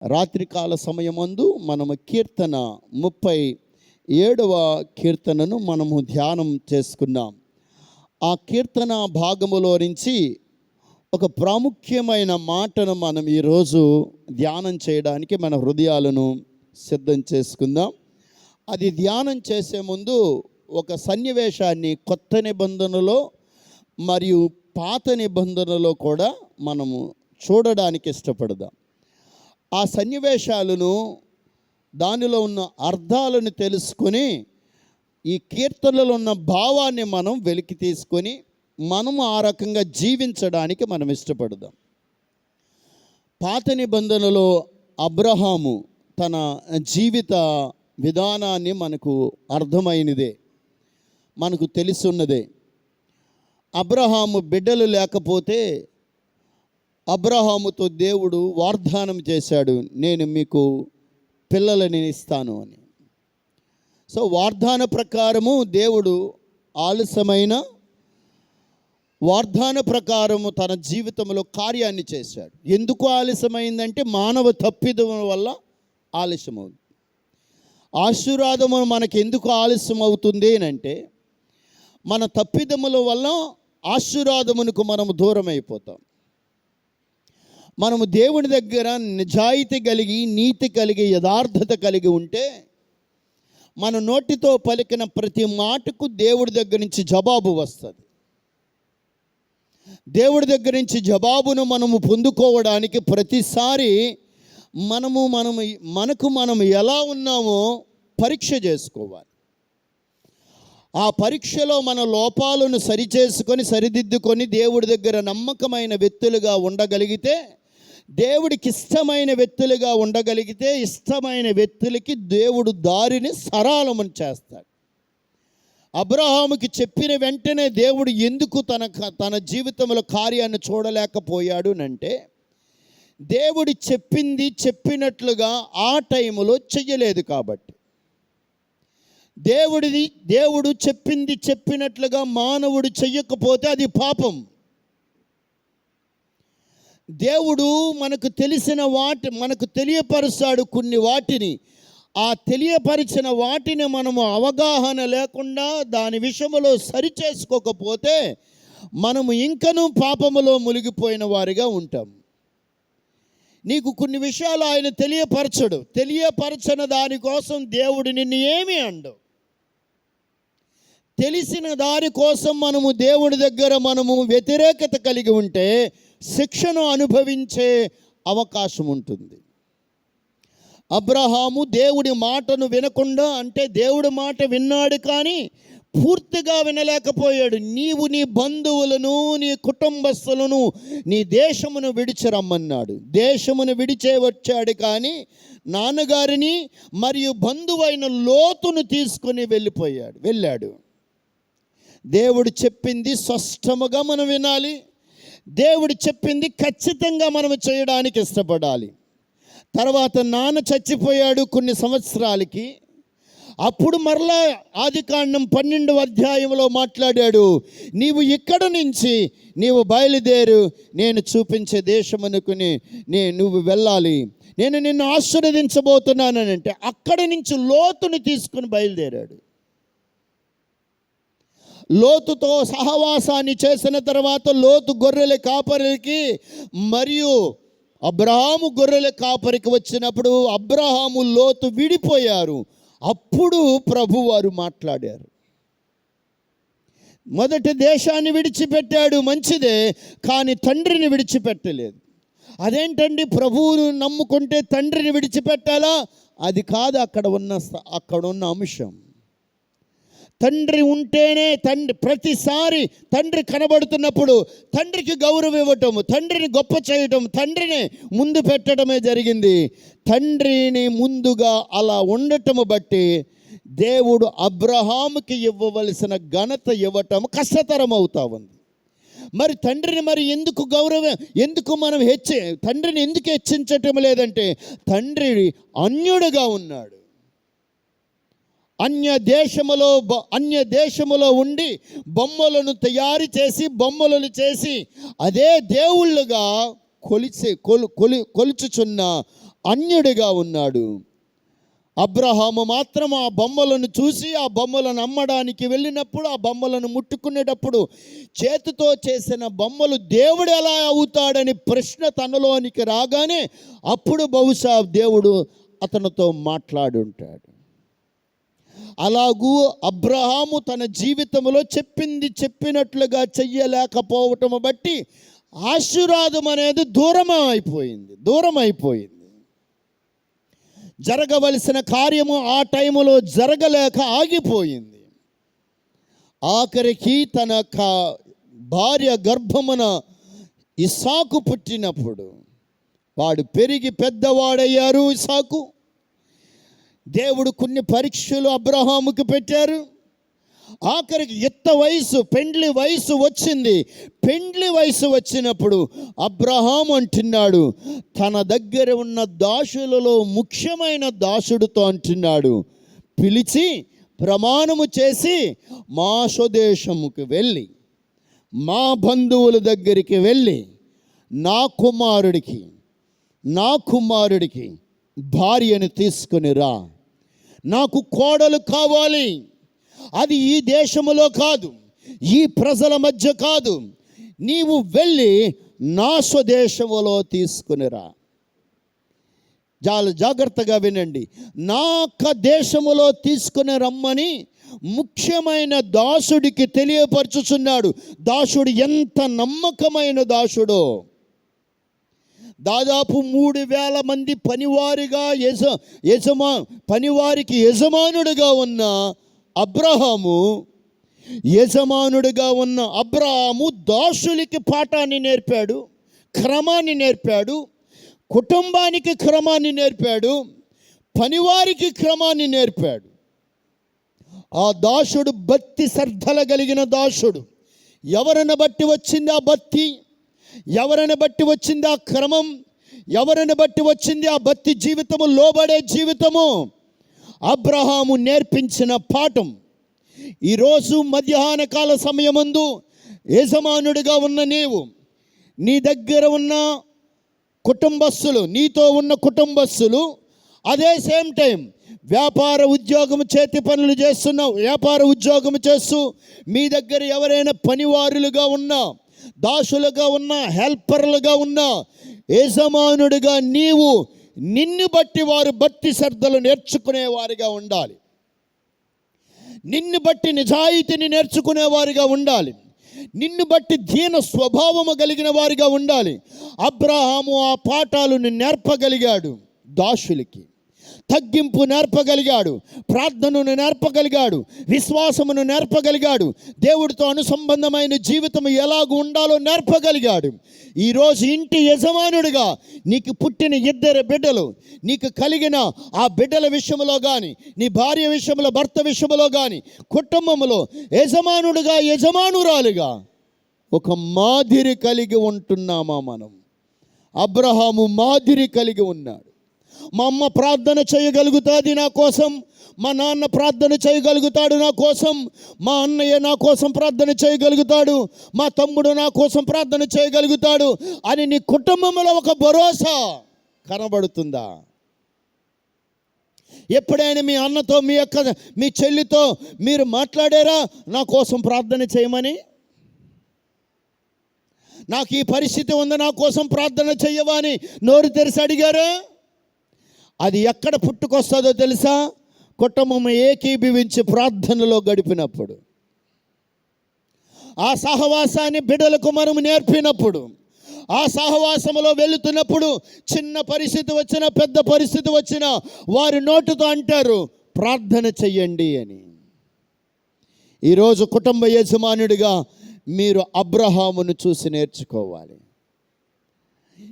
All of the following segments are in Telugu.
రాత్రికాల సమయమందు మనము కీర్తన 37వ కీర్తనను మనము ధ్యానం చేసుకున్నాం. ఆ కీర్తన భాగములో నుంచి ఒక ప్రాముఖ్యమైన మాటను మనం ఈరోజు ధ్యానం చేయడానికి మన హృదయాలను సిద్ధం చేసుకుందాం. అది ధ్యానం చేసే ముందు ఒక సన్నివేశాన్ని కొత్త నిబంధనలో మరియు పాత నిబంధనలో కూడా మనము చూడడానికి ఇష్టపడదాం. ఆ సన్నివేశాలను, దానిలో ఉన్న అర్థాలను తెలుసుకొని ఈ కీర్తనలో ఉన్న భావాన్ని మనం వెలికి తీసుకొని మనము ఆ రకంగా జీవించడానికి మనం ఇష్టపడదాం. పాత నిబంధనలో అబ్రహాము తన జీవిత విధానాన్ని మనకు అర్థమైనదే, మనకు తెలుసున్నదే. అబ్రహాము బిడ్డలు లేకపోతే అబ్రహాముతో దేవుడు వాగ్దానం చేశాడు, నేను మీకు పిల్లలని ఇస్తాను అని. సో వాగ్దాన ప్రకారము దేవుడు ఆలస్యమైన వాగ్దాన ప్రకారము తన జీవితంలో కార్యాన్ని చేశాడు. ఎందుకు ఆలస్యమైందంటే మానవ తప్పిదం వల్ల ఆలస్యమవుతుంది. ఆశీర్వాదము మనకు ఎందుకు ఆలస్యం అవుతుంది అంటే మన తప్పిదముల వల్ల ఆశీర్వాదమునకు మనము దూరం అయిపోతాం. మనము దేవుని దగ్గర నిజాయితీ కలిగి, నీతి కలిగి, యథార్థత కలిగి ఉంటే మన నోటితో పలికిన ప్రతి మాటకు దేవుడి దగ్గర నుంచి జవాబు వస్తుంది. దేవుడి దగ్గర నుంచి జవాబును మనము పొందుకోవడానికి ప్రతిసారి మనము ఎలా ఉన్నామో పరీక్ష చేసుకోవాలి. ఆ పరీక్షలో మన లోపాలను సరిచేసుకొని సరిదిద్దుకొని దేవుడి దగ్గర నమ్మకమైన వ్యక్తులుగా ఉండగలిగితే, దేవుడికి ఇష్టమైన వ్యక్తులుగా ఉండగలిగితే, ఇష్టమైన వ్యక్తులకి దేవుడు దారిని సరళమని చేస్తాడు. అబ్రహాముకి చెప్పిన వెంటనే దేవుడు ఎందుకు తన జీవితంలో కార్యాన్ని చూడలేకపోయాడు అంటే, దేవుడు చెప్పినట్లుగా ఆ టైములో చెయ్యలేదు కాబట్టి. దేవుడు చెప్పినట్లుగా మానవుడు చెయ్యకపోతే అది పాపం. దేవుడు మనకు తెలియపరుస్తాడు కొన్ని వాటిని. ఆ తెలియపరిచిన వాటిని మనము అవగాహన లేకుండా దాని విషయంలో సరిచేసుకోకపోతే మనము ఇంకనూ పాపములో మునిగిపోయిన వారిగా ఉంటాం. నీకు కొన్ని విషయాలు ఆయన తెలియపరచని దానికోసం దేవుడు నిన్ను ఏమీ అండు. తెలిసిన దాని కోసం మనము దేవుడి దగ్గర వ్యతిరేకత కలిగి ఉంటే శిక్షను అనుభవించే అవకాశం ఉంటుంది. అబ్రహాము దేవుడి మాటను వినకుండా, అంటే దేవుడి మాట విన్నాడు కానీ పూర్తిగా వినలేకపోయాడు. నీవు నీ బంధువులను, నీ కుటుంబస్తులను, నీ దేశమును విడిచి రమ్మన్నాడు. దేశమును విడిచే వచ్చాడు కానీ నాన్నగారిని మరియు బంధువైన లోతును తీసుకొని వెళ్ళాడు. దేవుడు చెప్పింది స్పష్టముగా మనం వినాలి. దేవుడు చెప్పింది ఖచ్చితంగా మనం చేయడానికి ఇష్టపడాలి. తర్వాత నాన్న చచ్చిపోయాడు కొన్ని సంవత్సరాలకి. అప్పుడు మరలా ఆదికాండం 12వ అధ్యాయంలో మాట్లాడాడు, నీవు ఇక్కడ నుంచి నీవు బయలుదేరు, నేను చూపించే దేశమునకు నువ్వు వెళ్ళాలి, నేను నిన్ను ఆశీర్వదించబోతున్నానని. అంటే అక్కడి నుంచి లోతుని తీసుకుని బయలుదేరాడు. లోతుతో సహవాసాన్ని చేసిన తర్వాత లోతు గొర్రెల కాపరికి మరియు అబ్రహాము గొర్రెల కాపరికి వచ్చినప్పుడు అబ్రహాము లోతు విడిపోయారు. అప్పుడు ప్రభువారు మాట్లాడారు. మొదటి దేశాన్ని విడిచిపెట్టాడు, మంచిదే, కానీ తండ్రిని విడిచిపెట్టలేదు. అదేంటండి, ప్రభువును నమ్ముకుంటే తండ్రిని విడిచిపెట్టాలా? అది కాదు అక్కడ ఉన్న అంశం. తండ్రి ఉంటేనే ప్రతిసారి తండ్రి కనబడుతున్నప్పుడు తండ్రికి గౌరవం ఇవ్వటము, తండ్రిని గొప్ప చేయటం, తండ్రిని ముందు పెట్టడమే జరిగింది. తండ్రిని ముందుగా అలా ఉండటము బట్టి దేవుడు అబ్రహాముకి ఇవ్వవలసిన ఘనత ఇవ్వటం కష్టతరం అవుతా ఉంది. మరి తండ్రిని ఎందుకు గౌరవం, ఎందుకు మనం తండ్రిని ఎందుకు హెచ్చించటం లేదంటే తండ్రి అన్యుడుగా ఉన్నాడు. అన్య దేశములో ఉండి బొమ్మలను తయారు చేసి అదే దేవుళ్ళుగా కొలుచుచున్న అన్యుడిగా ఉన్నాడు. అబ్రహాము మాత్రం ఆ బొమ్మలను చూసి ఆ బొమ్మలను అమ్మడానికి వెళ్ళినప్పుడు, ఆ బొమ్మలను ముట్టుకునేటప్పుడు చేతితో చేసిన బొమ్మలు దేవుడు ఎలా అవుతాడని ప్రశ్న తనలోనికి రాగానే అప్పుడు బహుశా దేవుడు అతనితో మాట్లాడుంటాడు. అలాగూ అబ్రహాము తన జీవితంలో చెప్పింది చెప్పినట్లుగా చెయ్యలేకపోవటం బట్టి ఆశీర్వాదం అనేది దూరం అయిపోయింది. జరగవలసిన కార్యము ఆ టైములో జరగలేక ఆగిపోయింది. ఆఖరికి తన భార్య గర్భమున ఇస్సాకు పుట్టినప్పుడు వాడు పెరిగి పెద్దవాడయ్యారు. ఇస్సాకు దేవుడు కొన్ని పరీక్షలు అబ్రహాముకి పెట్టారు. ఆఖరికి పెండ్లి వయసు వచ్చింది. పెండ్లి వయసు వచ్చినప్పుడు అబ్రహాము అంటున్నాడు, తన దగ్గర ఉన్న దాసులలో ముఖ్యమైన దాసుడితో అంటున్నాడు, పిలిచి ప్రమాణము చేసి మా స్వదేశముకు వెళ్ళి మా బంధువుల దగ్గరికి వెళ్ళి నా కుమారుడికి భార్యను తీసుకుని రా, నాకు కోడలు కావాలి. అది ఈ దేశములో కాదు, ఈ ప్రజల మధ్య కాదు, నీవు వెళ్ళి నా స్వదేశములో తీసుకునిరా. జాగ్రత్తగా వినండి. నా దేశములో తీసుకుని రమ్మని ముఖ్యమైన దాసుడికి తెలియపరచుచున్నాడు. దాసుడు ఎంత నమ్మకమైన దాసుడో. దాదాపు 3,000 మంది పనివారికి యజమానుడిగా ఉన్న అబ్రహాము దాసులకి పాఠాన్ని నేర్పాడు, క్రమాన్ని నేర్పాడు, కుటుంబానికి క్రమాన్ని నేర్పాడు, పనివారికి క్రమాన్ని నేర్పాడు. ఆ దాసుడు భక్తి శ్రద్ధల కలిగిన దాసుడు. ఎవరిని బట్టి వచ్చింది ఆ భక్తి, ఎవరిని బట్టి వచ్చింది ఆ క్రమం, ఎవరిని బట్టి వచ్చింది ఆ భక్తి జీవితము, లోబడే జీవితము? అబ్రహాము నేర్పించిన పాఠం. ఈరోజు మధ్యాహ్న కాల సమయమందు యజమానుడిగా ఉన్న నీవు, నీ దగ్గర ఉన్న కుటుంబస్తులు, నీతో ఉన్న కుటుంబస్తులు, అదే సేమ్ టైం వ్యాపార ఉద్యోగం చేతి పనులు చేస్తున్నావు, వ్యాపార ఉద్యోగం చేస్తూ మీ దగ్గర ఎవరైనా పనివారులుగా ఉన్నా, దాసులుగా ఉన్నా, హెల్పర్లుగా ఉన్నా, యజమానుడిగా నీవు నిన్ను బట్టి వారు భక్తి శ్రద్ధలు నేర్చుకునేవారిగా ఉండాలి. నిన్ను బట్టి నిజాయితీని నేర్చుకునేవారిగా ఉండాలి. నిన్ను బట్టి దీన స్వభావము కలిగిన వారిగా ఉండాలి. అబ్రహాము ఆ పాఠాలను నేర్పగలిగాడు. దాసులకి తగ్గింపు నేర్పగలిగాడు, ప్రార్థనను నేర్పగలిగాడు, విశ్వాసమును నేర్పగలిగాడు, దేవుడితో అనుసంబంధమైన జీవితం ఎలాగ ఉండాలో నేర్పగలిగాడు. ఈరోజు ఇంటి యజమానుడిగా నీకు పుట్టిన 2 బిడ్డలు, నీకు కలిగిన ఆ బిడ్డల విషయంలో కానీ, నీ భార్య విషయంలో, భర్త విషయంలో కానీ, కుటుంబంలో యజమానుడిగా, యజమానురాలుగా ఒక మాదిరి కలిగి ఉంటున్నామా మనం? అబ్రహాము మాదిరి కలిగి ఉన్నాడు. మా అమ్మ ప్రార్థన చేయగలుగుతుంది నా కోసం, మా నాన్న ప్రార్థన చేయగలుగుతాడు నా కోసం, మా అన్నయ్య నా కోసం ప్రార్థన చేయగలుగుతాడు, మా తమ్ముడు నా కోసం ప్రార్థన చేయగలుగుతాడు అని నీ కుటుంబంలో ఒక భరోసా కనబడుతుందా? ఎప్పుడైనా మీ అన్నతో, మీ చెల్లితో మీరు మాట్లాడారా నా కోసం ప్రార్థన చేయమని? నాకు ఈ పరిస్థితి ఉంది, నా కోసం ప్రార్థన చెయ్యవా అని నోరు తెరిచి అడిగారా? అది ఎక్కడ పుట్టుకొస్తుందో తెలుసా? కుటుంబం ఏకీభవించి ప్రార్థనలో గడిపినప్పుడు, ఆ సహవాసాన్ని బిడ్డలకు మనము నేర్పినప్పుడు, ఆ సహవాసములో వెళుతున్నప్పుడు చిన్న పరిస్థితి వచ్చినా, పెద్ద పరిస్థితి వచ్చినా వారి నోటితో అంటారు ప్రార్థన చెయ్యండి అని. ఈరోజు కుటుంబ యజమానుడిగా మీరు అబ్రహామును చూసి నేర్చుకోవాలి.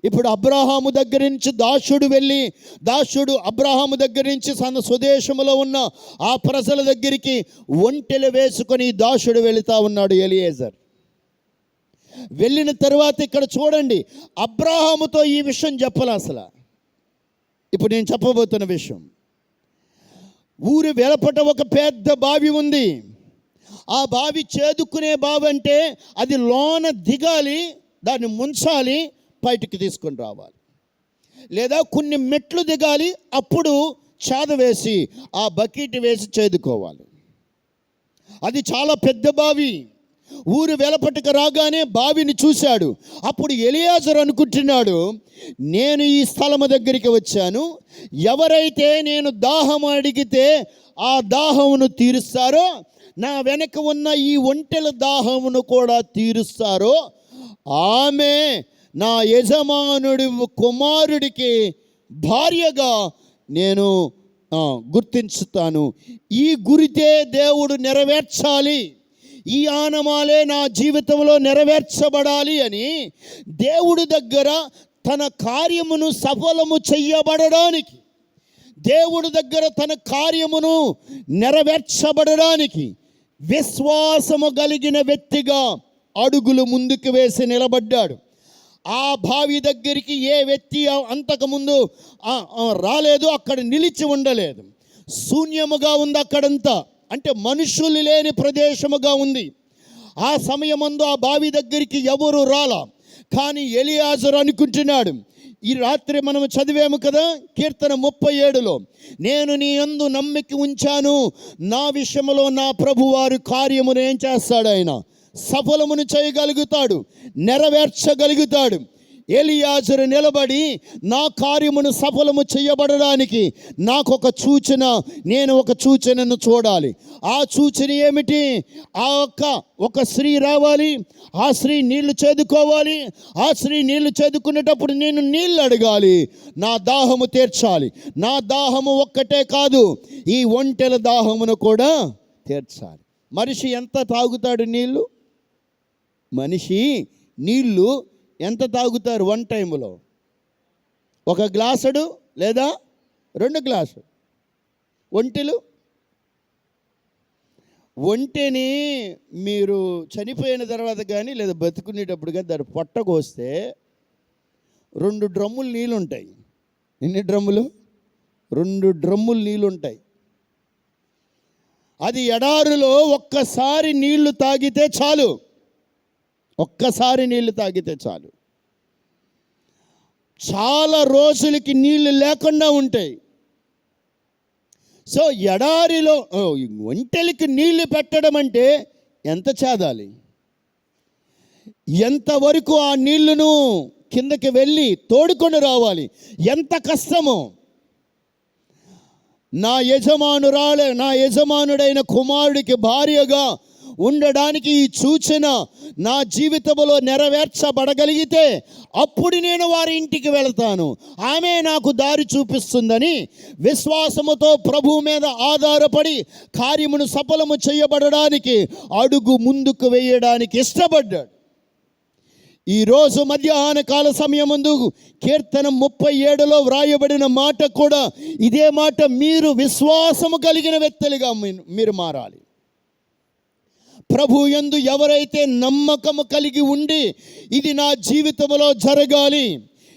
ఇప్పుడు అబ్రహాము దగ్గర నుంచి దాసుడు అబ్రహాము దగ్గర నుంచి తన స్వదేశంలో ఉన్న ఆ ప్రజల దగ్గరికి ఒంటెలు వేసుకొని దాసుడు వెళుతూ ఉన్నాడు. ఎలియేజర్ వెళ్ళిన తర్వాత ఇక్కడ చూడండి, అబ్రహాముతో ఈ విషయం చెప్పాలి. అసలు ఇప్పుడు నేను చెప్పబోతున్న విషయం, ఊరి వెలపట ఒక పెద్ద బావి ఉంది. ఆ బావి చేదుకునే బావి అంటే అది లోన దిగాలి, దాన్ని ముంచాలి, బయటికి తీసుకొని రావాలి. లేదా కొన్ని మెట్లు దిగాలి, అప్పుడు చాద వేసి ఆ బకెట్ వేసి చేదుకోవాలి. అది చాలా పెద్ద బావి. ఊరు వెలపట్టుకు రాగానే బావిని చూశాడు. అప్పుడు ఎలియాజరు అనుకుంటున్నాడు, నేను ఈ స్థలము దగ్గరికి వచ్చాను, ఎవరైతే నేను దాహం అడిగితే ఆ దాహమును తీరుస్తారో, నా వెనక ఉన్న ఈ ఒంటెల దాహమును కూడా తీరుస్తారో ఆమె నా యజమానుడి కుమారుడికి భార్యగా నేను గుర్తించుతాను. ఈ గురితే దేవుడు నెరవేర్చాలి, ఈ ఆనమాలే నా జీవితంలో నెరవేర్చబడాలి అని దేవుడి దగ్గర తన కార్యమును సఫలము చెయ్యబడడానికి, దేవుడి దగ్గర తన కార్యమును నెరవేర్చబడడానికి విశ్వాసము కలిగిన వ్యక్తిగా అడుగులు ముందుకు వేసి నిలబడ్డాడు. ఆ బావి దగ్గరికి ఏ వ్యక్తి అంతకుముందు రాలేదు, అక్కడ నిలిచి ఉండలేదు. శూన్యముగా ఉంది అక్కడంతా, అంటే మనుషులు లేని ప్రదేశముగా ఉంది. ఆ సమయమందు ఆ బావి దగ్గరికి ఎవరు రాలా. కానీ ఎలియాజరు అనుకుంటున్నాడు, ఈ రాత్రి మనం చదివాము కదా కీర్తన 37లో, నేను నీ యందు నమ్మిక ఉంచాను, నా విషయంలో నా ప్రభువారు కార్యమును ఏం చేస్తాడు, ఆయన సఫలమును చేయగలుగుతాడు, నెరవేర్చగలుగుతాడు. ఎలియాజరు నిలబడి నా కార్యమును సఫలము చేయబడడానికి నాకు ఒక సూచన, నేను ఒక సూచనను చూడాలి. ఆ సూచన ఏమిటి? ఒక స్త్రీ రావాలి, ఆ స్త్రీ నీళ్లు చేదుకోవాలి, ఆ స్త్రీ నీళ్లు చేదుకునేటప్పుడు నేను నీళ్ళు అడగాలి, నా దాహము తీర్చాలి. నా దాహము ఒక్కటే కాదు, ఈ ఒంటెల దాహమును కూడా తీర్చాలి. మనిషి ఎంత తాగుతాడు నీళ్ళు? మనిషి నీళ్ళు ఎంత తాగుతారు వన్ టైంలో? ఒక గ్లాసుడు లేదా 2 గ్లాసులు. ఒంటెని మీరు చనిపోయిన తర్వాత కానీ లేదా బతుకునేటప్పుడు కానీ దాన్ని పొట్టకొస్తే 2 డ్రమ్ములు నీళ్ళు ఉంటాయి. ఎన్ని డ్రమ్ములు? 2 డ్రమ్ములు నీళ్ళు ఉంటాయి. అది ఎడారిలో ఒక్కసారి నీళ్లు తాగితే చాలు, ఒక్కసారి నీళ్లు తాగితే చాలు. చాలా రోజులకి నీళ్లు లేకుండా ఉంటాయి. సో ఎడారిలో ఒంటెలకి నీళ్లు పెట్టడం అంటే ఎంత చేదాలి, ఎంతవరకు ఆ నీళ్లను కిందకి వెళ్ళి తోడుకొని రావాలి, ఎంత కష్టమో. నా యజమానుడైన కుమారుడికి భార్యగా ఉండడానికి ఈ సూచన నా జీవితంలో నెరవేర్చబడగలిగితే అప్పుడు నేను వారి ఇంటికి వెళతాను, ఆమె నాకు దారి చూపిస్తుందని విశ్వాసముతో ప్రభువు మీద ఆధారపడి కార్యమును సఫలము చేయబడడానికి అడుగు ముందుకు వేయడానికి ఇష్టపడ్డాడు. ఈరోజు మధ్యాహ్న కాల సమయమందు కీర్తన 37లో వ్రాయబడిన మాట కూడా ఇదే మాట. మీరు విశ్వాసము కలిగిన వ్యక్తులుగా మీరు మారాలి. ప్రభు యందు ఎవరైతే నమ్మకము కలిగి ఉండి ఇది నా జీవితంలో జరగాలి,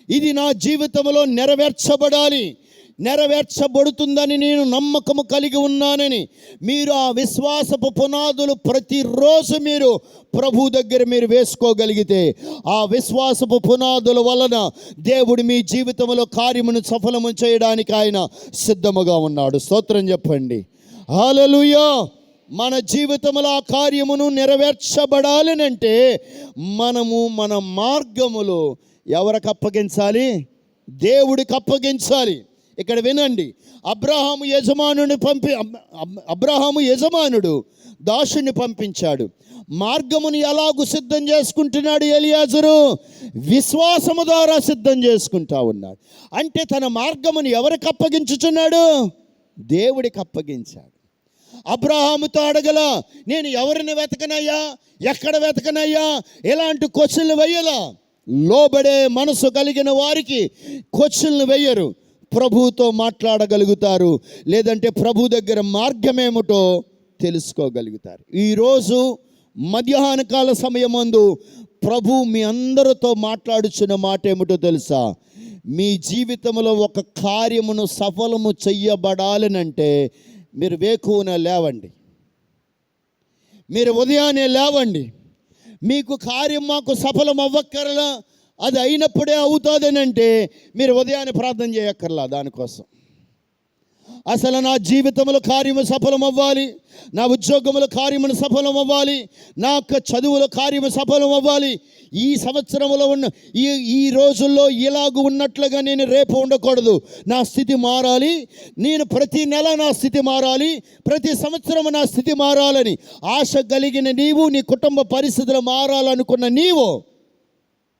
ఇది నా జీవితంలో నెరవేర్చబడాలి, నెరవేర్చబడుతుందని నేను నమ్మకము కలిగి ఉన్నానని మీరు ఆ విశ్వాసపు పునాదులు ప్రతిరోజు మీరు ప్రభు దగ్గర మీరు వేసుకోగలిగితే ఆ విశ్వాసపు పునాదుల వలన దేవుడు మీ జీవితంలో కార్యమును సఫలము చేయడానికి ఆయన సిద్ధముగా ఉన్నాడు. స్తోత్రం చెప్పండి. హల్లెలూయా. మన జీవితంలో ఆ కార్యమును నెరవేర్చబడాలనంటే మనము మన మార్గములో ఎవరికి అప్పగించాలి? దేవుడికి అప్పగించాలి. ఇక్కడ వినండి, అబ్రహాము యజమానుడు దాసుని పంపించాడు. మార్గమును ఎలాగూ సిద్ధం చేసుకుంటున్నాడు ఎలియాజరు? విశ్వాసము ద్వారా సిద్ధం చేసుకుంటా ఉన్నాడు. అంటే తన మార్గమును ఎవరికి అప్పగించుచున్నాడు? దేవుడికి అప్పగించాడు. అబ్రహాముతో అడగల, నేను ఎవరిని వెతకనయ్యా, ఎక్కడ వెతకనయ్యా, ఎలాంటి క్వశ్చన్లు వేయలా. లోబడే మనసు కలిగిన వారికి క్వశ్చన్లు వేయరు, ప్రభువుతో మాట్లాడగలుగుతారు, లేదంటే ప్రభు దగ్గర మార్గమేమిటో తెలుసుకోగలుగుతారు. ఈరోజు మధ్యాహ్న కాల సమయమందు ప్రభు మీ అందరితో మాట్లాడుచున్న మాట ఏమిటో తెలుసా? మీ జీవితంలో ఒక కార్యమును సఫలము చెయ్యబడాలనంటే మీరు వేకువన లేవండి, మీరు ఉదయాన్నే లేవండి. మీకు కార్యం మాకు సఫలం అవ్వక్కరలా అది అయినప్పుడే అవుతుందని అంటే మీరు ఉదయాన్నే ప్రార్థన చేయక్కర్లా దానికోసం. అసలు నా జీవితంలో కార్యము సఫలం అవ్వాలి, నా ఉద్యోగంలో కార్యమును సఫలం అవ్వాలి, నా చదువుల కార్యము సఫలం అవ్వాలి, ఈ సంవత్సరంలో ఉన్న ఈ రోజుల్లో ఇలాగ ఉన్నట్లుగా నేను రేపు ఉండకూడదు, నా స్థితి మారాలి, నేను ప్రతి నెల నా స్థితి మారాలి, ప్రతి సంవత్సరం నా స్థితి మారాలని ఆశ కలిగిన నీవు, నీ కుటుంబ పరిస్థితులు మారాలనుకున్న నీవు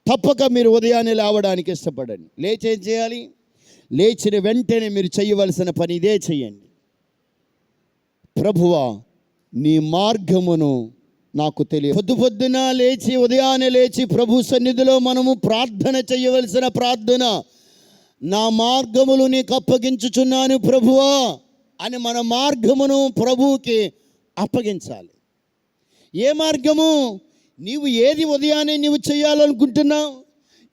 తప్పక మీరు ఉదయాన్నే లేవడానికి ఇష్టపడండి. లేచి ఏం చేయాలి? లేచిన వెంటనే మీరు చేయవలసిన పని ఇదే చెయ్యండి. ప్రభువా, నీ మార్గమును నాకు తెలియ. పొద్దున లేచి ఉదయాన్నే లేచి ప్రభు సన్నిధిలో మనము ప్రార్థన చేయవలసిన ప్రార్థన, నా మార్గములు నీకు అప్పగించుచున్నాను ప్రభువా అని మన మార్గమును ప్రభువుకి అప్పగించాలి. ఏ మార్గము? నీవు ఏది ఉదయాన్నే నీవు చేయాలనుకుంటున్నావు,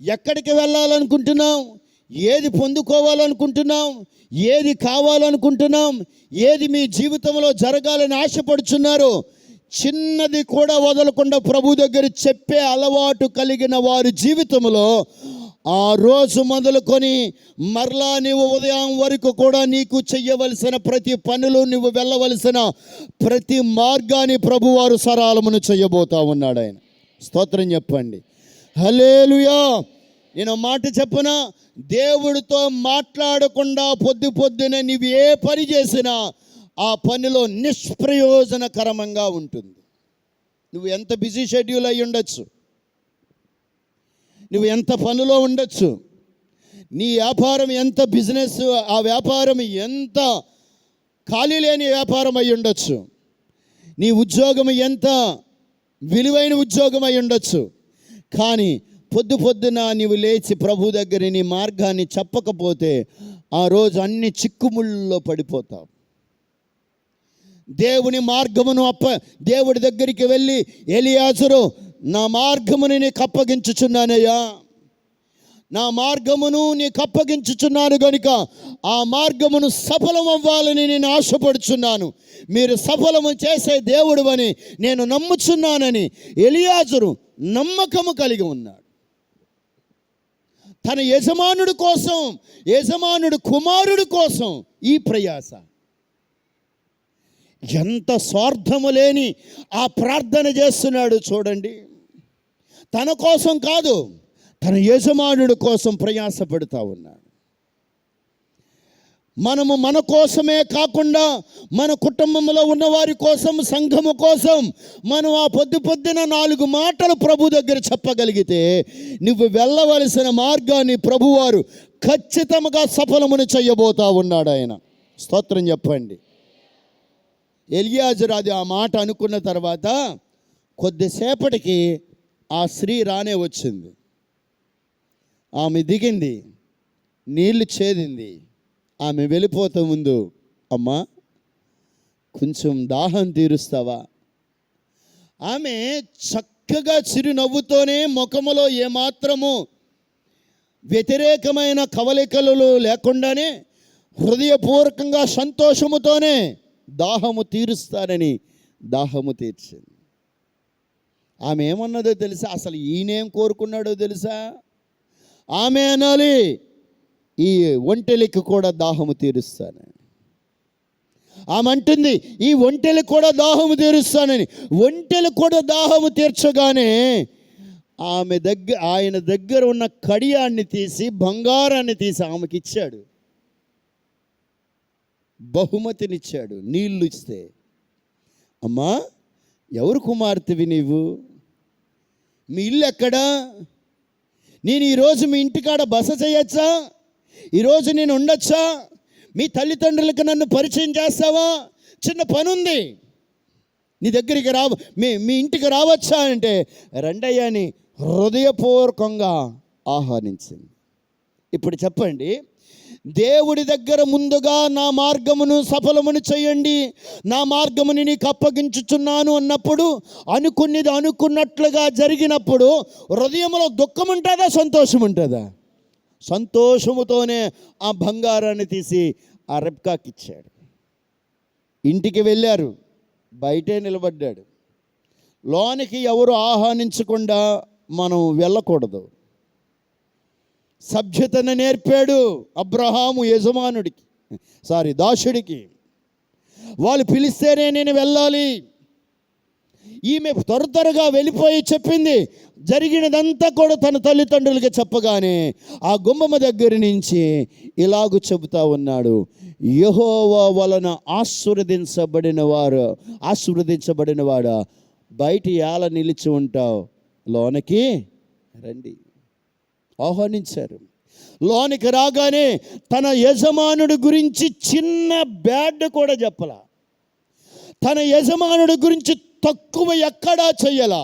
ఎక్కడికి వెళ్ళాలనుకుంటున్నావు, ఏది పొందుకోవాలనుకుంటున్నాం, ఏది కావాలనుకుంటున్నాం, ఏది మీ జీవితంలో జరగాలని ఆశపడుచున్నారో చిన్నది కూడా వదలకుండా ప్రభు దగ్గర చెప్పే అలవాటు కలిగిన వారి జీవితంలో ఆ రోజు మొదలుకొని మరలా నీవు ఉదయం వరకు కూడా నీకు చెయ్యవలసిన ప్రతి పనులు, నువ్వు వెళ్ళవలసిన ప్రతి మార్గాన్ని ప్రభువారు సరళమును చేయబోతా ఉన్నాడు. ఆయన స్తోత్రం చెప్పండి. హల్లెలూయా. నేను మాట చెప్పనా, దేవుడితో మాట్లాడకుండా పొద్దున నీవు ఏ పని చేసినా ఆ పనిలో నిష్ప్రయోజనకరంగా ఉంటుంది. నువ్వు ఎంత బిజీ షెడ్యూల్ అయి ఉండొచ్చు, నువ్వు ఎంత పనిలో ఉండొచ్చు, నీ వ్యాపారం ఎంత బిజినెస్, ఆ వ్యాపారం ఎంత ఖాళీ లేని వ్యాపారం అయి ఉండొచ్చు, నీ ఉద్యోగం ఎంత విలువైన ఉద్యోగం అయి ఉండొచ్చు, కానీ పొద్దున నీవు లేచి ప్రభు దగ్గర నీ మార్గాన్ని చెప్పకపోతే ఆ రోజు అన్ని చిక్కుముళ్ళలో పడిపోతావు. దేవుని మార్గమును దేవుడి దగ్గరికి వెళ్ళి, ఎలియాజరు, నా మార్గముని నీకు అప్పగించుచున్నానయ్యా, నా మార్గమును నీకు అప్పగించుచున్నాను కనుక ఆ మార్గమును సఫలం అవ్వాలని నేను ఆశపడుచున్నాను, మీరు సఫలము చేసే దేవుడు అని నేను నమ్ముచున్నానని ఎలియాజరు నమ్మకము కలిగి ఉన్నాడు. తన యజమానుడి కోసం, యజమానుడు కుమారుడి కోసం ఈ ప్రయాస. ఎంత స్వార్థము లేని ఆ ప్రార్థన చేస్తున్నాడు చూడండి. తన కోసం కాదు, తన యజమానుడి కోసం ప్రయాస పడుతూ ఉన్నాడు. మనము మన కోసమే కాకుండా మన కుటుంబంలో ఉన్నవారి కోసం, సంఘము కోసం మనం ఆ పొద్దున 4 మాటలు ప్రభు దగ్గర చెప్పగలిగితే నువ్వు వెళ్ళవలసిన మార్గాన్ని ప్రభువారు ఖచ్చితంగా సఫలమును చేయబోతా ఉన్నాడు. ఆయన స్తోత్రం చెప్పండి. ఎలియాజరు అది ఆ మాట అనుకున్న తర్వాత కొద్దిసేపటికి ఆ స్త్రీ రానే వచ్చింది. ఆమె దిగింది, నీళ్లు చేదింది. ఆమె వెళ్ళిపోతే ముందు, అమ్మా కొంచెం దాహం తీరుస్తావా? ఆమె చక్కగా చిరునవ్వుతోనే, ముఖములో ఏమాత్రము వ్యతిరేకమైన కవలికలు లేకుండానే హృదయపూర్వకంగా సంతోషముతోనే దాహము తీరుస్తానని దాహము తీర్చింది. ఆమె ఏమన్నదో తెలుసా? అసలు ఈయనేం కోరుకున్నాడో తెలుసా? ఆమె అనాలి, ఈ ఒంటెలకు కూడా దాహము తీరుస్తానని. ఆమె అంటుంది, ఈ ఒంటెలకు కూడా దాహము తీరుస్తానని. ఒంటెలు కూడా దాహము తీర్చగానే ఆయన దగ్గర ఉన్న కడియాన్ని తీసి, బంగారాన్ని తీసి ఆమెకి ఇచ్చాడు, బహుమతినిచ్చాడు. నీళ్ళు ఇస్తే, అమ్మా ఎవరు కుమార్తెవి నీవు? మీ ఇల్లు ఎక్కడా? నేను ఈరోజు మీ ఇంటికాడ బస చేయొచ్చా? ఈరోజు నేను ఉండొచ్చా? మీ తల్లిదండ్రులకు నన్ను పరిచయం చేస్తావా? చిన్న పని ఉంది, నీ దగ్గరికి మీ ఇంటికి రావచ్చా అంటే, రండయ్యని హృదయపూర్వకంగా ఆహ్వానించింది. ఇప్పుడు చెప్పండి, దేవుడి దగ్గర ముందుగా నా మార్గమును సఫలమును చేయండి, నా మార్గముని నీకు అప్పగించుచున్నాను అన్నప్పుడు, అనుకున్నది అనుకున్నట్లుగా జరిగినప్పుడు హృదయంలో దుఃఖం ఉంటుందా, సంతోషం ఉంటుందా? సంతోషముతోనే ఆ బంగారాన్ని తీసి ఆ రెబ్కాకి ఇచ్చాడు. ఇంటికి వెళ్ళారు, బయటే నిలబడ్డాడు. లోనికి ఎవరు ఆహ్వానించకుండా మనం వెళ్ళకూడదు. సభ్యతను నేర్పాడు అబ్రహాము యజమానుడికి, దాసుడికి. వాళ్ళు పిలిస్తేనే నేను వెళ్ళాలి. ఈమె త్వరగా వెళ్ళిపోయి చెప్పింది. జరిగినదంతా కూడా తన తల్లిదండ్రులకి చెప్పగానే ఆ గుమ్మమ దగ్గర నుంచి ఇలాగూ చెబుతా ఉన్నాడు, యెహోవా వలన ఆశీర్వదించబడిన వాడు బయట ఏల నిలిచి ఉంటావు, లోనికి రండి. ఆహ్వానించారు. లోనికి రాగానే తన యజమానుడి గురించి చిన్న బ్యాడ్ కూడా చెప్పలా, తన యజమానుడి గురించి తక్కువ ఎక్కడా చెయ్యలా.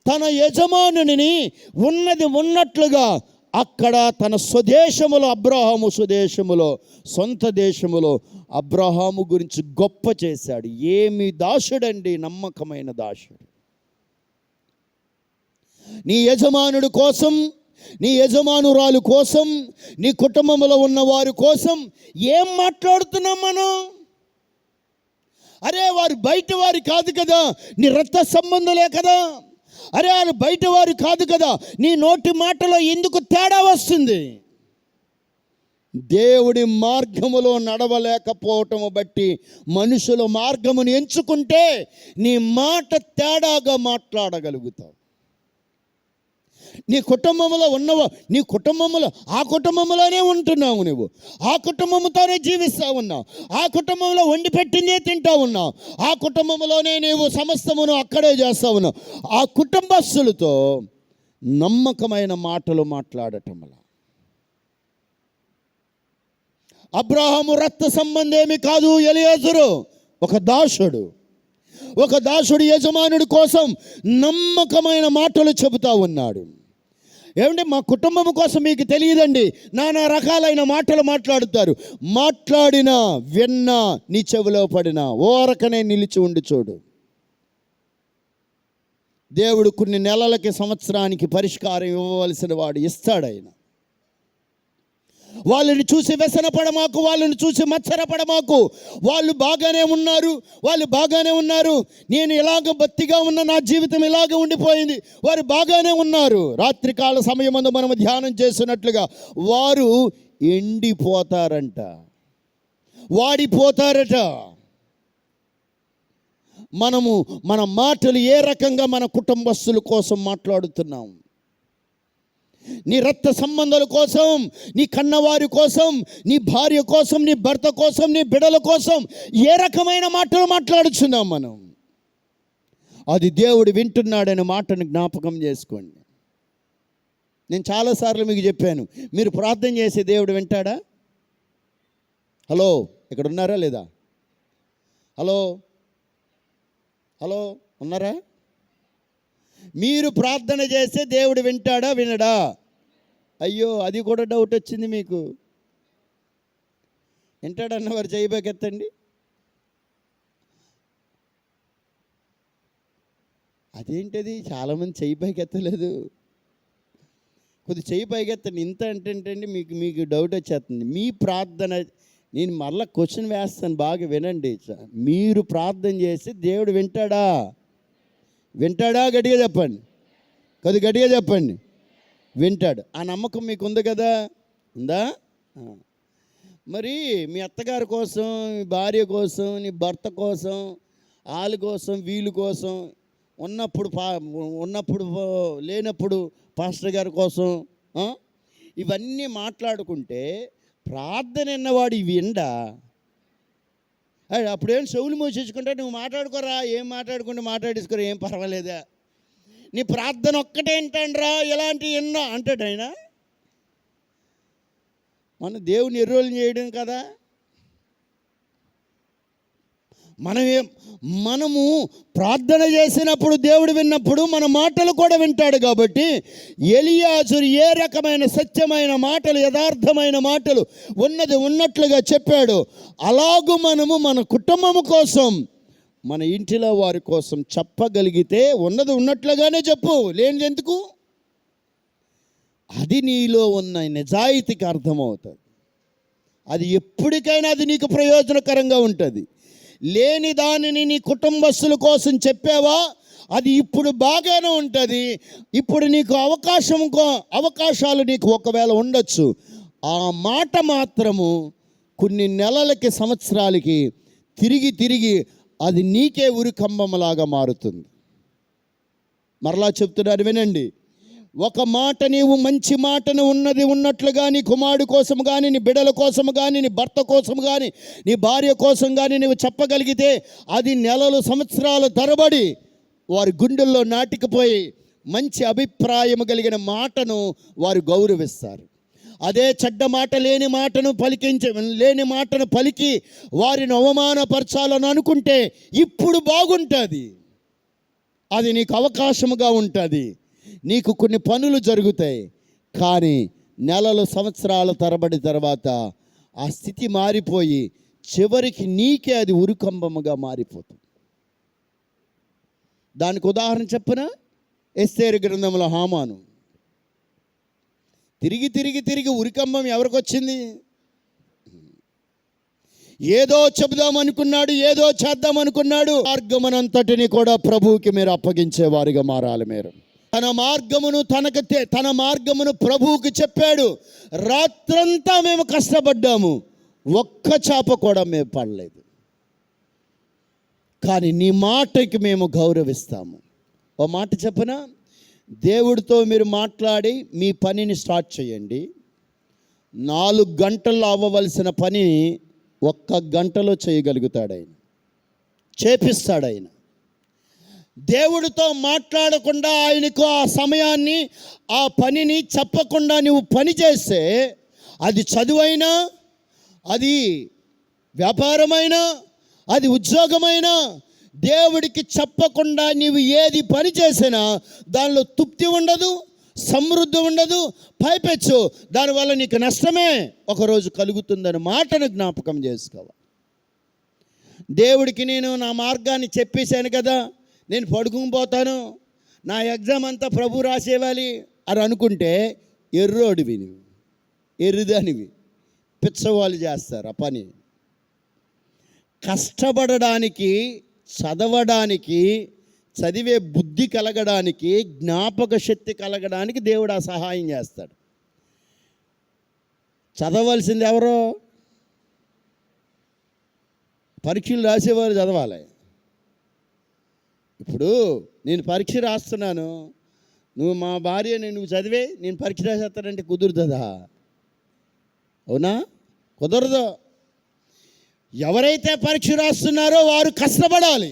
తన యజమానుని ఉన్నది ఉన్నట్లుగా అక్కడ తన స్వదేశములో, అబ్రహాము స్వదేశములో, సొంత దేశములో అబ్రహాము గురించి గొప్ప చేశాడు. ఏమి దాసుడండి, నమ్మకమైన దాసుడు. నీ యజమానుడి కోసం, నీ యజమానురాలు కోసం, నీ కుటుంబంలో ఉన్న వారి కోసం ఏం మాట్లాడుతున్నాం మనం? అరే వారు బయట వారు కాదు కదా, నీ రక్త సంబంధులే కదా. అరే వారు బయట వారు కాదు కదా, నీ నోటి మాటలో ఎందుకు తేడా వస్తుంది? దేవుడి మార్గములో నడవలేకపోవటము బట్టి మనుషుల మార్గమును ఎంచుకుంటే నీ మాట తేడాగా మాట్లాడగలుగుతావు. నీ కుటుంబంలో ఆ కుటుంబంలోనే ఉంటున్నావు, నువ్వు ఆ కుటుంబంతోనే జీవిస్తూ ఉన్నావు, ఆ కుటుంబంలో వండి పెట్టిందే తింటా ఉన్నావు, ఆ కుటుంబంలోనే నీవు సమస్తమును అక్కడే చేస్తూ ఉన్నావు. ఆ కుటుంబస్తులతో నమ్మకమైన మాటలు మాట్లాడటం వల్ల. అబ్రహాము రక్త సంబంధేమి కాదు, ఎలియాజరు ఒక దాసుడు యజమానుడి కోసం నమ్మకమైన మాటలు చెబుతా ఉన్నాడు. ఏమంటే మా కుటుంబం కోసం మీకు తెలియదండి, నానా రకాలైన మాటలు మాట్లాడుతారు. మాట్లాడినా విన్నా నీ చెవిలో పడినా ఓరకనే నిలిచి ఉండి చూడు. దేవుడు కొన్ని నెలలకి, సంవత్సరానికి పరిష్కారం ఇవ్వవలసిన వాడు ఇస్తాడు. ఆయన వాళ్ళని చూసి వ్యసనపడమాకు, వాళ్ళని చూసి మత్సరపడమాకు. వాళ్ళు బాగానే ఉన్నారు, నేను ఇలాగ బత్తిగా ఉన్న నా జీవితం ఇలాగ ఉండిపోయింది, వారు బాగానే ఉన్నారు. రాత్రికాల సమయమందు మనం ధ్యానం చేసినట్లుగా వారు ఎండిపోతారంట, వాడిపోతారట. మన మాటలు ఏ రకంగా మన కుటుంబస్తుల కోసం మాట్లాడుతున్నాం? నీ రక్త సంబంధాల కోసం, నీ కన్నవారి కోసం, నీ భార్య కోసం, నీ భర్త కోసం, నీ బిడ్డల కోసం ఏ రకమైన మాటలు మాట్లాడుచున్నాం మనం? అది దేవుడు వింటున్నాడనే మాటను జ్ఞాపకం చేసుకోండి. నేను చాలాసార్లు మీకు చెప్పాను, మీరు ప్రార్థన చేసే దేవుడు వింటాడా? హలో, ఇక్కడ ఉన్నారా లేదా? హలో ఉన్నారా? మీరు ప్రార్థన చేస్తే దేవుడు వింటాడా, వినడా? అయ్యో, అది కూడా డౌట్ వచ్చింది మీకు. వింటాడన్నవారు చేయబోకెత్తండి. అదేంటది, చాలామంది చెయ్యి పైకెత్తలేదు. కొద్ది చెయ్యి పైకెత్తండి. ఇంత అంటే మీకు డౌట్ వచ్చేస్తుంది. మీ ప్రార్థన, నేను మళ్ళీ క్వశ్చన్ వేస్తాను, బాగా వినండి. మీరు ప్రార్థన చేస్తే దేవుడు వింటాడా? గట్టిగా చెప్పండి. గట్టిగా చెప్పండి. వింటాడు. ఆ నమ్మకం మీకు ఉంది కదా? ఉందా? మరి మీ అత్తగారి కోసం, మీ భార్య కోసం, నీ భర్త కోసం, వాళ్ళ కోసం, వీళ్ళ కోసం, ఉన్నప్పుడు లేనప్పుడు పాస్టర్ గారి కోసం ఇవన్నీ మాట్లాడుకుంటే ప్రార్థన విన్నవాడు ఇవి విండా? అప్పుడేం చెవులు మూసేసుకుంటే నువ్వు మాట్లాడుకోరా, ఏం మాట్లాడేసుకోరా, ఏం పర్వాలేదా, నీ ప్రార్థన ఒక్కటే ఏంటండ్రా, ఎలాంటి ఎన్నో అంటాడు ఆయన. మన దేవుని ఎర్రోలు చేయడం కదా. మనము ప్రార్థన చేసినప్పుడు దేవుడు విన్నప్పుడు మన మాటలు కూడా వింటాడు. కాబట్టి ఎలియాజరు ఏ రకమైన సత్యమైన మాటలు, యథార్థమైన మాటలు ఉన్నది ఉన్నట్లుగా చెప్పాడు, అలాగూ మనము మన కుటుంబము కోసం, మన ఇంటిలో వారి కోసం చెప్పగలిగితే ఉన్నది ఉన్నట్లుగానే చెప్పు, లేనిది ఎందుకు? అది నీలో ఉన్న నిజాయితీకి అర్థమవుతుంది. అది ఎప్పటికైనా అది నీకు ప్రయోజనకరంగా ఉంటుంది. లేని దానిని నీ కుటుంబస్తుల కోసం చెప్పావా, అది ఇప్పుడు బాగానే ఉంటుంది. ఇప్పుడు నీకు అవకాశాలు నీకు ఒకవేళ ఉండొచ్చు. ఆ మాట మాత్రము కొన్ని నెలలకి, సంవత్సరాలకి తిరిగి అది నీకే ఉరికంబములాగా మారుతుంది. మరలా చెప్తున్నాను వినండి. ఒక మాట నీవు మంచి మాటను ఉన్నట్లుగా నీ కుమారుడు కోసం కానీ, నీ బిడ్డల కోసం కానీ, నీ భర్త కోసం కానీ, నీ భార్య కోసం కానీ నీవు చెప్పగలిగితే అది నెలలు, సంవత్సరాల తరబడి వారి గుండెల్లో నాటికిపోయి మంచి అభిప్రాయం కలిగిన మాటను వారు గౌరవిస్తారు. అదే చెడ్డ మాట లేని మాటను పలికి వారిని అవమానపరచాలని అనుకుంటే ఇప్పుడు బాగుంటుంది. అది నీకు అవకాశముగా ఉంటుంది. నీకు కొన్ని పనులు జరుగుతాయి, కానీ నెలలు, సంవత్సరాల తరబడి తర్వాత ఆ స్థితి మారిపోయి చివరికి నీకే అది ఉరికంబముగా మారిపోతుంది. దానికి ఉదాహరణ చెప్పన, ఎస్తేరు గ్రంథంలో హామాను తిరిగి ఉరికంబం ఎవరికి వచ్చింది? ఏదో చెబుదామనుకున్నాడు, ఏదో చేద్దామనుకున్నాడు. మార్గమునంతటిని కూడా ప్రభువుకి మీరు అప్పగించేవారిగా మారాలి. మీరు తన మార్గమును ప్రభువుకి చెప్పాడు. రాత్రంతా మేము కష్టపడ్డాము, ఒక్క చేప కూడా మేము పడలేదు, కానీ నీ మాటకి మేము గౌరవిస్తాము. ఓ మాట చెప్పనా, దేవుడితో మీరు మాట్లాడి మీ పనిని స్టార్ట్ చేయండి. 4 గంటల్లో అవ్వవలసిన పని 1 గంటలో చేయగలుగుతాడు ఆయన, చేపిస్తాడు ఆయన. దేవుడితో మాట్లాడకుండా ఆయనకు ఆ సమయాన్ని, ఆ పనిని చెప్పకుండా నువ్వు పని చేస్తే, అది చదువైనా, అది వ్యాపారమైనా, అది ఉద్యోగమైనా, దేవుడికి చెప్పకుండా నీవు ఏది పని చేసినా దానిలో తృప్తి ఉండదు, సమృద్ధి ఉండదు, పైపెచ్చు దానివల్ల నీకు నష్టమే ఒకరోజు కలుగుతుందని మాటను జ్ఞాపకం చేసుకోవాలి. దేవుడికి నేను నా మార్గాన్ని చెప్పేశాను కదా, నేను పడుకుని పోతాను, నా ఎగ్జామ్ అంతా ప్రభు రాసేవాలి అని అనుకుంటే ఎర్రోడివి, నువ్వు ఎర్రుదానివి. పిచ్చవాళ్ళు చేస్తారు ఆ పని. కష్టపడడానికి, చదవడానికి, చదివే బుద్ధి కలగడానికి, జ్ఞాపక శక్తి కలగడానికి దేవుడు ఆ సహాయం చేస్తాడు. చదవలసింది ఎవరో? పరీక్షలు రాసేవారు చదవాలి. ఇప్పుడు నేను పరీక్ష రాస్తున్నాను, నువ్వు మా భార్యని నువ్వు చదివే నేను పరీక్ష రాసేస్తానంటే కుదురుతుందా? అవునా? కుదరదు. ఎవరైతే పరీక్ష రాస్తున్నారో వారు కష్టపడాలి.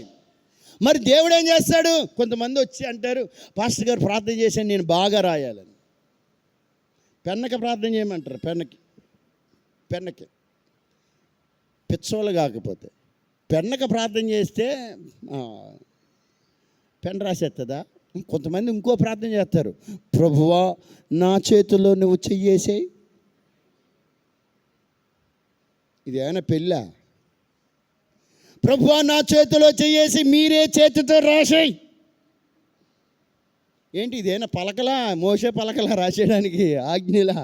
మరి దేవుడు ఏం చేస్తాడు? కొంతమంది వచ్చి అంటారు, పాస్టర్ గారు ప్రార్థన చేశాను నేను బాగా రాయాలని. పెన్నకి ప్రార్థన చేయమంటారు. పెన్నకి పిచ్చోళ్ళు కాకపోతే పెన్నకి ప్రార్థన చేస్తే పెన్ రాసేస్తుందా? కొంతమంది ఇంకో ప్రార్థన చేస్తారు, ప్రభువా నా చేతుల్లో నువ్వు చెయ్యేసేయి. ఇది ఏమైనా పెళ్ళా? ప్రభువా నా చేతిలో చెయ్యేసి మీరే చేతితో రాసేయి. ఏంటి ఇదేనా పలకలా, మోసే పలకలా రాసేయడానికి ఆజ్ఞలా?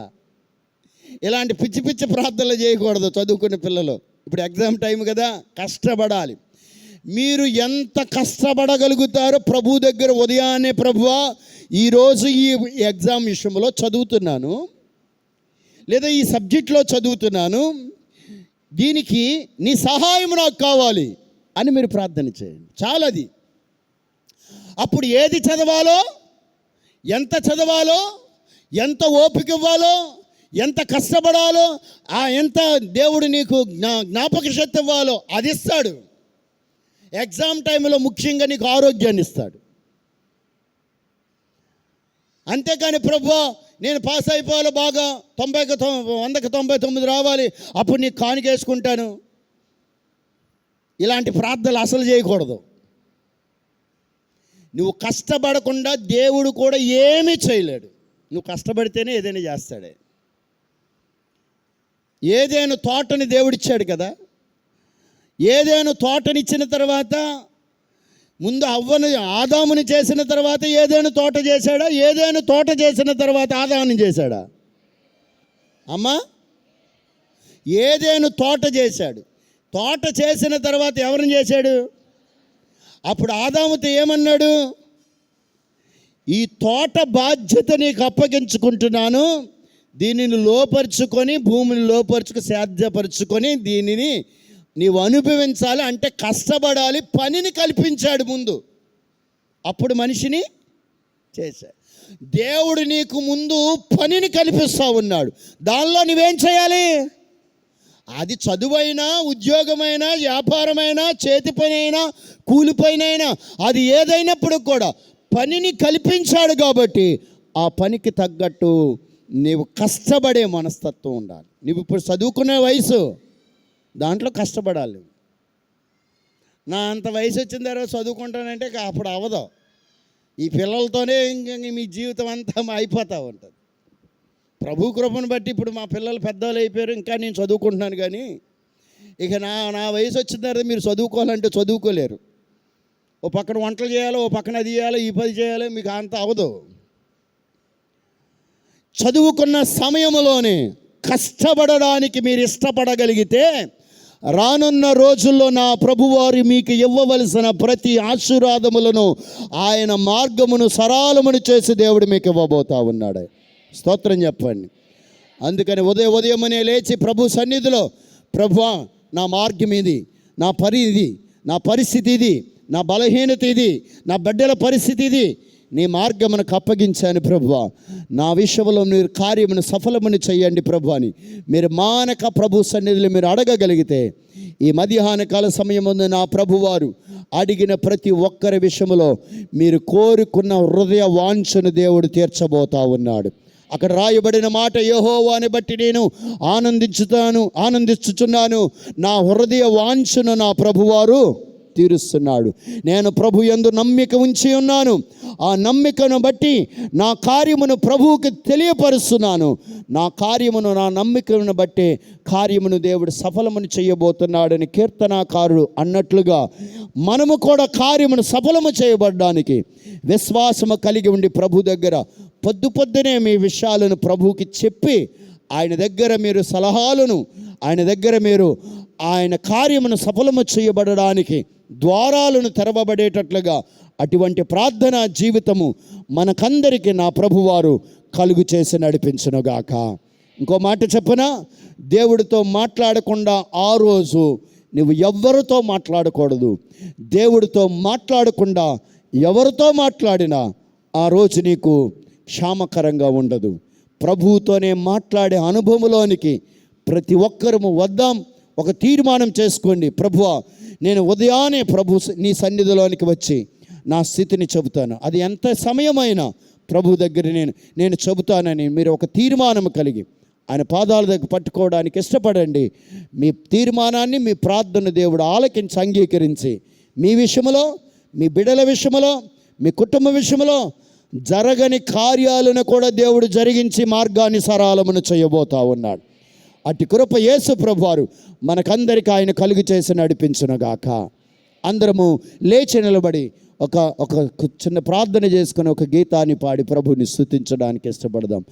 ఇలాంటి పిచ్చి ప్రార్థనలు చేయకూడదు చదువుకునే పిల్లలు. ఇప్పుడు ఎగ్జామ్ టైం కదా, కష్టపడాలి. మీరు ఎంత కష్టపడగలుగుతారో ప్రభు దగ్గర ఉదయాన్నే, ప్రభువా ఈరోజు ఈ ఎగ్జామ్ విషయంలో చదువుతున్నాను, లేదా ఈ సబ్జెక్ట్లో చదువుతున్నాను, దీనికి నీ సహాయం నాకు కావాలి అని మీరు ప్రార్థన చేయండి. చాలది. అప్పుడు ఏది చదవాలో, ఎంత చదవాలో, ఎంత ఓపిక ఇవ్వాలో, ఎంత కష్టపడాలో, ఎంత దేవుడు నీకు జ్ఞాపక శక్తి ఇవ్వాలో అది ఇస్తాడు. ఎగ్జామ్ టైంలో ముఖ్యంగా నీకు ఆరోగ్యాన్ని ఇస్తాడు. అంతేకాని ప్రభువా నేను పాస్ అయిపోవాలి, బాగా 100కి 99 రావాలి, అప్పుడు నీకు కానుకేసుకుంటాను, ఇలాంటి ప్రార్థనలు అసలు చేయకూడదు. నువ్వు కష్టపడకుండా దేవుడు కూడా ఏమీ చేయలేడు. నువ్వు కష్టపడితేనే ఏదైనా చేస్తాడే. ఏదైనా తోటని దేవుడిచ్చాడు కదా. ఏదైనా తోటనిచ్చిన తర్వాత ముందు ఆదాముని చేసిన తర్వాత ఏదైనా తోట చేశాడా? ఏదైనా తోట చేసిన తర్వాత ఆదాముని చేశాడా? అమ్మా, ఏదైనా తోట చేశాడు. తోట చేసిన తర్వాత ఎవరిని చేశాడు? అప్పుడు ఆదాముతో ఏమన్నాడు? ఈ తోట బాధ్యత నీకు అప్పగించుకుంటున్నాను, దీనిని లోపరుచుకొని, భూమిని లోపరుచుకు సేద్యపరుచుకొని దీనిని నీవు అనుభవించాలి, అంటే కష్టపడాలి. పనిని కల్పించాడు ముందు, అప్పుడు మనిషిని చేశాడు. దేవుడు నీకు ముందు పనిని కల్పిస్తూ ఉన్నాడు. దానిలో నువ్వేం చేయాలి? అది చదువైనా, ఉద్యోగమైనా, వ్యాపారమైనా, చేతి పని అయినా, కూలి పని అయినా, అది ఏదైనప్పుడు కూడా పనిని కల్పించాడు. కాబట్టి ఆ పనికి తగ్గట్టు నీవు కష్టపడే మనస్తత్వం ఉండాలి. నువ్వు ఇప్పుడు చదువుకునే వయసు, దాంట్లో కష్టపడాలి. నా అంత వయసు వచ్చిన తర్వాత చదువుకుంటానంటే అప్పుడు అవ్వదు. ఈ పిల్లలతోనే ఇంక మీ జీవితం అంతా అయిపోతూ ఉంటుంది. ప్రభు కృపను బట్టి ఇప్పుడు మా పిల్లలు పెద్దవాళ్ళు అయిపోయారు, ఇంకా నేను చదువుకుంటున్నాను. కానీ ఇక నా వయసు వచ్చిన తర్వాత మీరు చదువుకోవాలంటే చదువుకోలేరు. ఓ పక్కన వంటలు చేయాలి, ఓ పక్కన అది చేయాలి, ఈ పని చేయాలి, మీకు అంత అవ్వదు. చదువుకున్న సమయంలోనే కష్టపడడానికి మీరు ఇష్టపడగలిగితే రానున్న రోజుల్లో నా ప్రభువారు మీకు ఇవ్వవలసిన ప్రతి ఆశీర్వాదములను ఆయన మార్గమును సరళమును చేసి దేవుడు మీకు ఇవ్వబోతా ఉన్నాడు. స్తోత్రం చెప్పండి. అందుకని ఉదయమనే లేచి ప్రభు సన్నిధిలో, ప్రభువా నా మార్గం ఇది, నా పని ఇది, నా పరిస్థితి ఇది, నా బలహీనత ఇది, నా బిడ్డల పరిస్థితి ఇది, నీ మార్గమునకు అప్పగించాను ప్రభువా, నా విషయంలో మీరు కార్యమును సఫలమును చేయండి ప్రభు అని మీరు మానక ప్రభు సన్నిధిలో మీరు అడగగలిగితే, ఈ మధ్యాహ్న కాల సమయముందు నా ప్రభువారు అడిగిన ప్రతి ఒక్కరి విషయంలో మీరు కోరుకున్న హృదయ వాంఛను దేవుడు తీర్చబోతా ఉన్నాడు. అక్కడ రాయబడిన మాట, యెహోవాని బట్టి నేను ఆనందించుచున్నాను, నా హృదయ వాంఛను నా ప్రభువారు తీరుస్తున్నాడు. నేను ప్రభు యందు నమ్మిక ఉంచి ఉన్నాను, ఆ నమ్మికను బట్టి నా కార్యమును ప్రభువుకి తెలియపరుస్తున్నాను. నా కార్యమును, నా నమ్మికను బట్టి కార్యమును దేవుడు సఫలమును చేయబోతున్నాడని కీర్తనాకారుడు అన్నట్లుగా మనము కూడా కార్యమును సఫలము చేయబడడానికి విశ్వాసము కలిగి ఉండి ప్రభు దగ్గర పొద్దునే మీ విషయాలను ప్రభువుకి చెప్పి ఆయన దగ్గర మీరు సలహాలను, ఆయన దగ్గర మీరు ఆయన కార్యమును సఫలము చేయబడడానికి ద్వారాలను తెరవబడేటట్లుగా అటువంటి ప్రార్థనా జీవితము మనకందరికీ నా ప్రభువారు కలుగు చేసి నడిపించునుగాక. ఇంకో మాట చెప్పనా, దేవుడితో మాట్లాడకుండా ఆ రోజు నువ్వు ఎవరితో మాట్లాడకూడదు. దేవుడితో మాట్లాడకుండా ఎవరితో మాట్లాడినా ఆ రోజు నీకు క్షామకరంగా ఉండదు. ప్రభువుతోనే మాట్లాడే అనుభవంలోనికి ప్రతి ఒక్కరము వద్దాం. ఒక తీర్మానం చేసుకోండి, ప్రభువా నేను ఉదయాన్నే నీ సన్నిధిలోనికి వచ్చి నా స్థితిని చెబుతాను. అది ఎంత సమయమైనా ప్రభు దగ్గర నేను చెబుతానని మీరు ఒక తీర్మానం కలిగి ఆయన పాదాల దగ్గర పట్టుకోవడానికి ఇష్టపడండి. మీ తీర్మానాన్ని, మీ ప్రార్థన దేవుడు ఆలకించి అంగీకరించి మీ విషయంలో, మీ బిడ్డల విషయంలో, మీ కుటుంబ విషయంలో జరగని కార్యాలను కూడా దేవుడు జరిగించి మార్గాన్ని సరళమును చేయబోతా ఉన్నాడు. అట్టి కృప యేసు ప్రభువారు మనకందరికీ ఆయన కలుగు చేసి నడిపించునుగాక. అందరము లేచి నిలబడి ఒక చిన్న ప్రార్థన చేసుకుని ఒక గీతాన్ని పాడి ప్రభుని స్తుతించడానికి ఇష్టపడదాం.